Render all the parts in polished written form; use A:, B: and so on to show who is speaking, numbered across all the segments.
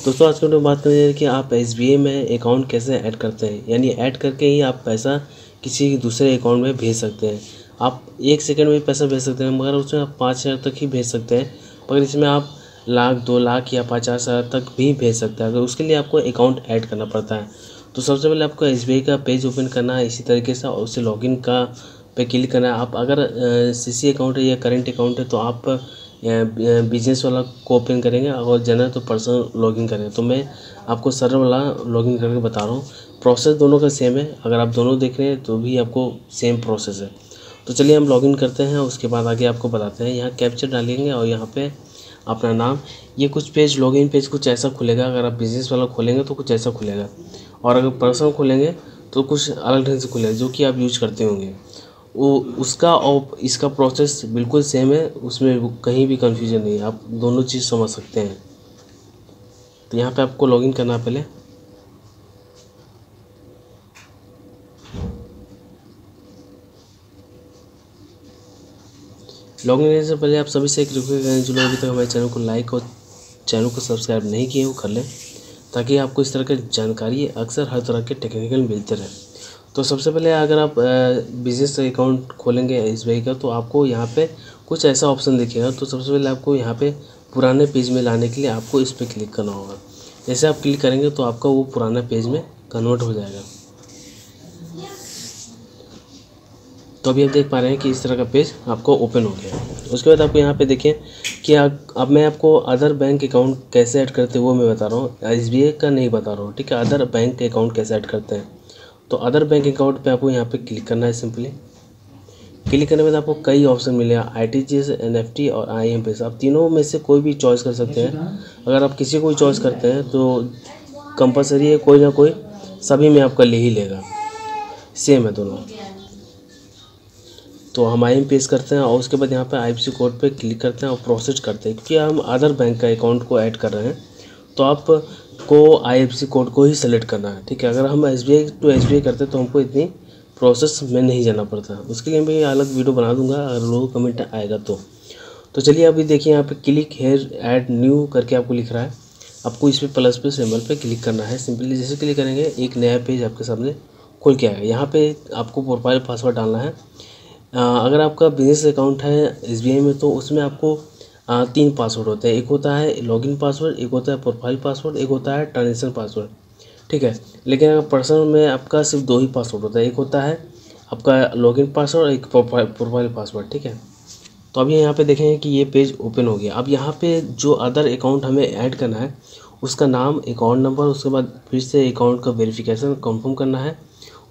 A: दोस्तों आज के वीडियो में बात करेंगे कि आप एसबीआई में अकाउंट कैसे ऐड करते हैं, यानी ऐड करके ही आप पैसा किसी दूसरे अकाउंट में भेज सकते हैं। आप 1 सेकंड में पैसा भेज सकते हैं, मगर उसमें आप 5,000 तक ही भेज सकते हैं। मगर इसमें आप लाख 2 लाख या 50,000 तक भी भेज सकते हैं। अगर उसके लिए आपको अकाउंट ऐड करना पड़ता है तो सबसे पहले आपको एसबीआई का पेज ओपन करना है इसी तरीके से, और उससे लॉगिन का पे क्लिक करना है। आप अगर सीसी अकाउंट है या करेंट अकाउंट है तो आप बिजनेस वाला को ओपन करेंगे, और जनरल तो पर्सनल लॉगिन करेंगे। तो मैं आपको सर्वर वाला लॉगिन करके बता रहा हूँ। प्रोसेस दोनों का सेम है, अगर आप दोनों देख रहे हैं तो भी आपको सेम प्रोसेस है। तो चलिए हम लॉगिन करते हैं, उसके बाद आगे आपको बताते हैं। यहाँ कैप्चर डालेंगे और यहाँ पे अपना नाम। ये कुछ पेज लॉगिन पेज कुछ ऐसा खुलेगा, अगर आप बिज़नेस वाला खोलेंगे तो कुछ ऐसा खुलेगा, और अगर पर्सनल खोलेंगे तो कुछ अलग ढंग से खुलेगा जो कि आप यूज करते होंगे। वो उसका और इसका प्रोसेस बिल्कुल सेम है, उसमें कहीं भी कन्फ्यूजन नहीं है, आप दोनों चीज़ समझ सकते हैं। तो यहाँ पे आपको लॉगिन करना है। पहले लॉगिन करने से पहले आप सभी से एक रिक्वेस्ट करें, जो लोग अभी तक हमारे चैनल को लाइक और चैनल को सब्सक्राइब नहीं किए वो कर लें, ताकि आपको इस तरह की जानकारी अक्सर हर तरह के टेक्निकल मिलते रहे। तो सबसे पहले अगर आप बिज़नेस अकाउंट खोलेंगे एसबीआई का, तो आपको यहाँ पे कुछ ऐसा ऑप्शन दिखेगा। तो सबसे पहले आपको यहाँ पे पुराने पेज में लाने के लिए आपको इस पर क्लिक करना होगा। जैसे आप क्लिक करेंगे तो आपका वो पुराना पेज में कन्वर्ट हो जाएगा। तो अभी आप देख पा रहे हैं कि इस तरह का पेज आपको ओपन हो गया। उसके बाद आपको यहाँ पे देखें कि अब मैं आपको अदर बैंक अकाउंट कैसे ऐड करते हैं वो मैं बता रहा हूँ, एसबीआई का नहीं बता रहा हूँ, ठीक है। अदर बैंक अकाउंट कैसे ऐड करते हैं, तो अदर बैंक अकाउंट पे आपको यहाँ पे क्लिक करना है। सिंपली क्लिक करने के बाद आपको कई ऑप्शन मिलेगा, आरटीजीएस, एनएफटी और आईएमपीएस। आप तीनों में से कोई भी चॉइस कर सकते हैं। अगर आप किसी को भी चॉइस करते हैं तो कंपलसरी है, कोई ना कोई सभी में आपका ले ही लेगा, सेम है दोनों। तो हम आईएमपीएस करते हैं और उसके बाद यहाँ पे आईएफएससी कोड पे क्लिक करते हैं और प्रोसेस करते हैं, क्योंकि हम अदर बैंक का अकाउंट को ऐड कर रहे हैं तो आपको आईएफएससी कोड को ही सेलेक्ट करना है, ठीक है। अगर हम एसबीआई टू एसबीआई करते हैं तो हमको इतनी प्रोसेस में नहीं जाना पड़ता। उसके लिए मैं अलग वीडियो बना दूंगा अगर लोगों को कमेंट आएगा तो चलिए अभी देखिए यहाँ पे क्लिक हेयर ऐड न्यू करके आपको लिख रहा है। आपको इस पर प्लस पे सिंबल पे क्लिक करना है। सिंपली जैसे क्लिक करेंगे एक नया पेज आपके सामने खुल के आएगा। यहाँ पे आपको प्रोफाइल पासवर्ड डालना है। अगर आपका बिजनेस अकाउंट है एसबीआई में तो उसमें आपको 3 पासवर्ड होते हैं। एक होता है लॉगिन पासवर्ड, एक होता है प्रोफाइल पासवर्ड, एक होता है ट्रांजेक्शन पासवर्ड, ठीक है। लेकिन अगर पर्सनल में आपका सिर्फ 2 ही पासवर्ड होता है, एक होता है आपका लॉगिन पासवर्ड और एक प्रोफाइल पासवर्ड, ठीक है। तो अभी यहाँ पे देखेंगे कि ये पेज ओपन हो गया। अब यहाँ पे जो अदर अकाउंट हमें ऐड करना है उसका नाम, अकाउंट नंबर, उसके बाद फिर से अकाउंट का वेरिफिकेशन कंफर्म करना है।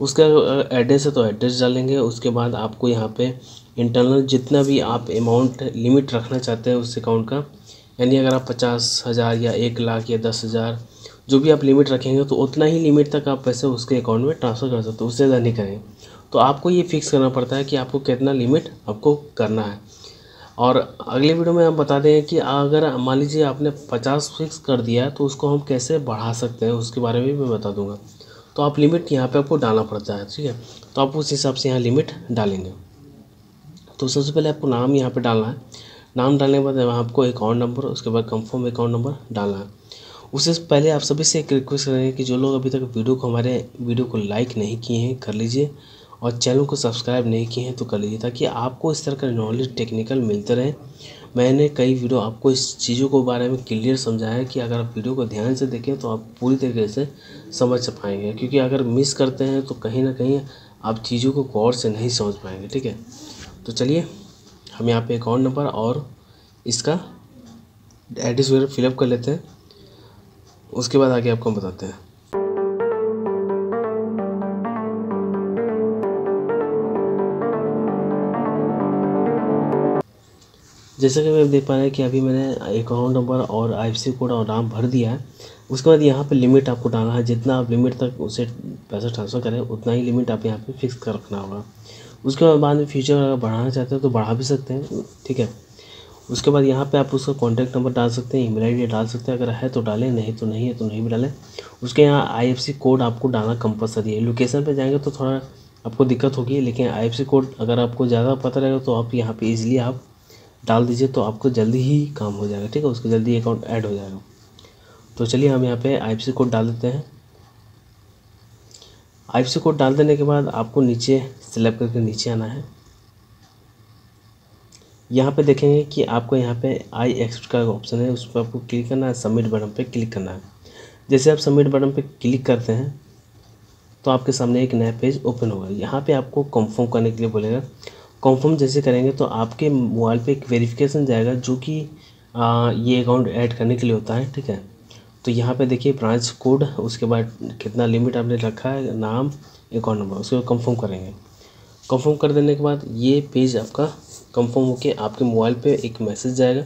A: उसका एड्रेस है तो एड्रेस डालेंगे। उसके बाद आपको यहाँ पे इंटरनल जितना भी आप अमाउंट लिमिट रखना चाहते हैं उस अकाउंट का, यानी अगर आप 50,000 या 1 लाख या 10,000 जो भी आप लिमिट रखेंगे तो उतना ही लिमिट तक आप पैसे उसके अकाउंट में ट्रांसफ़र कर सकते हो, उससे ज़्यादा नहीं करेंगे। तो आपको ये फिक्स करना पड़ता है कि आपको कितना लिमिट आपको करना है। और अगले वीडियो में हम बता दें कि अगर मान लीजिए आपने 50 फिक्स कर दिया है तो उसको हम कैसे बढ़ा सकते हैं उसके बारे में भी मैं बता दूंगा। तो आप लिमिट यहाँ पे आपको डालना पड़ता है, ठीक है। तो आप उस हिसाब से यहाँ लिमिट डालेंगे। तो सबसे पहले आपको नाम यहाँ पे डालना है। नाम डालने के बाद आपको अकाउंट नंबर, उसके बाद कंफर्म अकाउंट नंबर डालना है। उससे पहले आप सभी से एक रिक्वेस्ट करेंगे कि जो लोग अभी तक हमारे वीडियो को लाइक नहीं किए हैं कर लीजिए, और चैनल को सब्सक्राइब नहीं किए हैं तो कर लीजिए, ताकि आपको इस तरह का नॉलेज टेक्निकल मिलते रहे। मैंने कई वीडियो आपको इस चीज़ों के बारे में क्लियर समझाया है कि अगर आप वीडियो को ध्यान से देखें तो आप पूरी तरीके से समझ पाएंगे, क्योंकि अगर मिस करते हैं तो कहीं ना कहीं आप चीज़ों को गौर से नहीं समझ पाएंगे, ठीक है। तो चलिए हम यहाँ पे अकाउंट नंबर और इसका एड्रेस वगैरह फिलअप कर लेते हैं, उसके बाद आगे आपको हम बताते हैं। जैसा कि आप देख पा रहे हैं कि अभी मैंने अकाउंट नंबर और आईएफएससी कोड और नाम भर दिया है। उसके बाद यहाँ पे लिमिट आपको डालना है, जितना आप लिमिट तक उसे पैसा ट्रांसफ़र करें उतना ही लिमिट आप यहाँ पे फिक्स कर रखना होगा। उसके बाद में फ्यूचर अगर बढ़ाना चाहते हैं तो बढ़ा भी सकते हैं, ठीक है। उसके बाद यहाँ पे आप उसका कॉन्टैक्ट नंबर डाल सकते हैं, ईमेल आईडी डाल सकते हैं, अगर है तो डालें, नहीं तो नहीं है तो नहीं भी डालें। उसके यहाँ आईएफएससी कोड आपको डालना कंपलसरी है। लोकेशन पे जाएंगे तो थोड़ा आपको दिक्कत होगी, लेकिन आईएफएससी कोड अगर आपको ज़्यादा पता रहेगा तो आप यहाँ पे ईजिली आप डाल दीजिए, तो आपको जल्दी ही काम हो जाएगा, ठीक है। उसके जल्दी अकाउंट ऐड हो जाएगा। तो चलिए हम यहाँ पे IFSC कोड डाल देते हैं। IFSC कोड डाल देने के बाद आपको नीचे सेलेक्ट करके नीचे आना है। यहाँ पे देखेंगे कि आपको यहाँ पे आई एक्सेप्ट का ऑप्शन है, उस पर आपको क्लिक करना है, सबमिट बटन पे क्लिक करना है। जैसे आप सबमिट बटन पे क्लिक करते हैं तो आपके सामने एक नया पेज ओपन होगा। यहाँ पे आपको कंफर्म करने के लिए बोलेगा। कंफर्म जैसे करेंगे तो आपके मोबाइल पे एक वेरिफिकेशन जाएगा जो कि ये अकाउंट ऐड करने के लिए होता है, ठीक है। तो यहाँ पे देखिए ब्रांच कोड, उसके बाद कितना लिमिट आपने रखा है, नाम, अकाउंट नंबर, उसको कंफर्म करेंगे। कंफर्म कर देने के बाद ये पेज आपका कंफर्म होके आपके मोबाइल पे एक मैसेज जाएगा।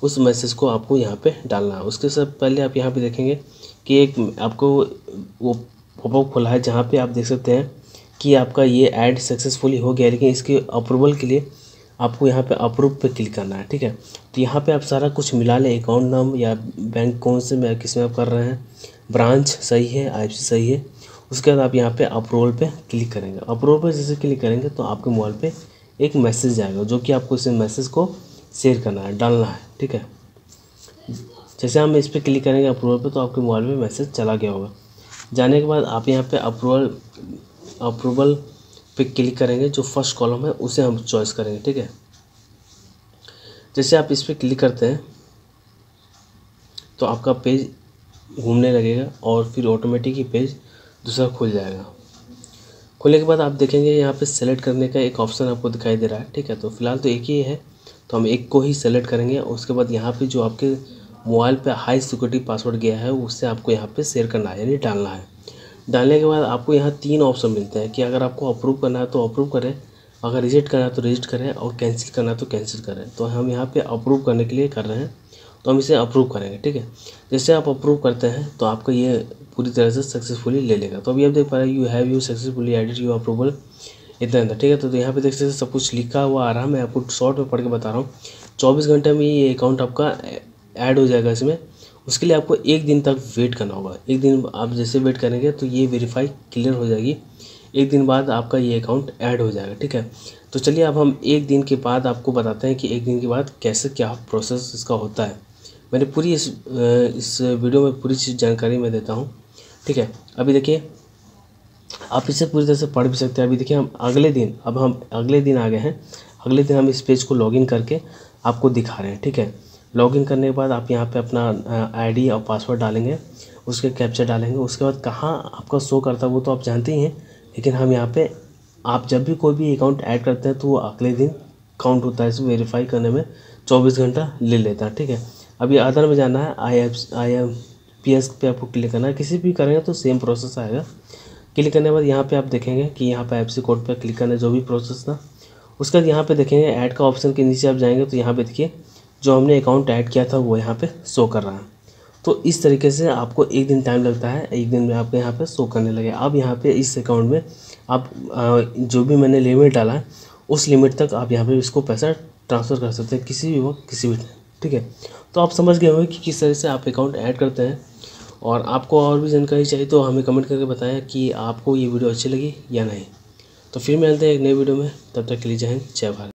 A: उस मैसेज को आपको यहाँ पे डालना है। उसके सब पहले आप यहाँ पे देखेंगे कि एक आपको वो पॉपअप खुला है जहाँ पे आप देख सकते हैं कि आपका ये ऐड सक्सेसफुली हो गया, लेकिन इसके अप्रूवल के लिए आपको यहाँ पे अप्रूव पे क्लिक करना है, ठीक है। तो यहाँ पे आप सारा कुछ मिला लें, अकाउंट नाम या बैंक कौन से में किस में आप कर रहे हैं, ब्रांच सही है, IFSC सही है। उसके बाद आप यहाँ पे अप्रूवल पे क्लिक करेंगे। अप्रूवल पे जैसे क्लिक करेंगे तो आपके मोबाइल पे एक मैसेज आएगा जो कि आपको इस मैसेज को शेयर करना है, डालना है, ठीक है। जैसे हम इस पर क्लिक करेंगे अप्रूवल पे तो आपके मोबाइल में मैसेज चला गया होगा। जाने के बाद आप यहाँ पे अप्रूवल पे क्लिक करेंगे। जो फर्स्ट कॉलम है उसे हम चॉइस करेंगे, ठीक है। जैसे आप इस पर क्लिक करते हैं तो आपका पेज घूमने लगेगा और फिर ऑटोमेटिक ही पेज दूसरा खुल जाएगा। खुलने के बाद आप देखेंगे यहाँ पे सेलेक्ट करने का एक ऑप्शन आपको दिखाई दे रहा है, ठीक है। तो फिलहाल तो एक ही है, तो हम एक को ही सेलेक्ट करेंगे। उसके बाद यहाँ पे जो आपके मोबाइल पे हाई सिक्योरिटी पासवर्ड गया है उससे आपको यहाँ पे शेयर करना है, यानी डालना है। डालने के बाद आपको यहाँ 3 ऑप्शन मिलते हैं कि अगर आपको अप्रूव करना है तो अप्रूव करें, अगर रिजेक्ट करना है तो रिजेक्ट करें, और कैंसिल करना है तो कैंसिल करें। तो हम यहाँ पे अप्रूव करने के लिए कर रहे हैं, तो हम इसे अप्रूव करेंगे, ठीक है। जैसे आप अप्रूव करते हैं तो आपका ये पूरी तरह से सक्सेसफुली ले लेगा। तो अभी आप देख पा रहे हैं you have successfully added your approval, इतना, ठीक है। तो यहाँ पे देख सकते हैं सब कुछ लिखा हुआ आ रहा है। मैं आपको शॉर्ट में पढ़ के बता रहा हूँ। 24 घंटे में ये अकाउंट आपका ऐड हो जाएगा इसमें। उसके लिए आपको 1 दिन तक वेट करना होगा। 1 दिन आप जैसे वेट करेंगे तो ये वेरीफाई क्लियर हो जाएगी। 1 दिन बाद आपका ये अकाउंट ऐड हो जाएगा, ठीक है। तो चलिए अब हम 1 दिन के बाद आपको बताते हैं कि 1 दिन के बाद कैसे क्या प्रोसेस इसका होता है। मैंने पूरी इस वीडियो में पूरी चीज़ जानकारी मैं देता हूँ, ठीक है। अभी देखिए आप इसे पूरी तरह से पढ़ भी सकते हैं। अभी देखिए हम अगले दिन आ गए हैं। अगले दिन हम इस पेज को लॉगिन करके आपको दिखा रहे हैं, ठीक है। लॉगिन करने के बाद आप यहाँ पे अपना ID और पासवर्ड डालेंगे, उसके कैप्चर डालेंगे। उसके बाद कहाँ आपका शो करता है वो तो आप जानते ही हैं, लेकिन हम यहाँ पे आप जब भी कोई भी अकाउंट ऐड करते हैं तो वो अगले दिन काउंट होता है। इसे वेरीफाई करने में 24 घंटा ले लेता है, ठीक है। अभी अदर में जाना है, IFSC पे आपको क्लिक करना है। किसी भी करेंगे तो सेम प्रोसेस आएगा। क्लिक करने के बाद यहाँ पे आप देखेंगे कि यहाँ पे IFSC कोड पे क्लिक करना है, जो भी प्रोसेस था। उसके बाद यहाँ पे देखेंगे ऐड का ऑप्शन के नीचे आप जाएंगे तो यहाँ पे देखिए जो हमने अकाउंट ऐड किया था वो यहाँ पे शो कर रहा है। तो इस तरीके से आपको 1 दिन टाइम लगता है, 1 दिन में आपको यहाँ पे शो करने लगे। अब यहाँ पे इस अकाउंट में आप जो भी मैंने लिमिट डाला है उस लिमिट तक आप यहाँ पे इसको पैसा ट्रांसफ़र कर सकते हैं किसी भी वक्त, किसी भी टाइम, ठीक है। तो आप समझ गए होंगे कि किस तरह से आप अकाउंट ऐड करते हैं। और आपको और भी जानकारी चाहिए तो हमें कमेंट करके बताएं कि आपको ये वीडियो अच्छी लगी या नहीं। तो फिर मिलते हैं एक नई वीडियो में, तब तक के लिए जय हिंद, जय भारत।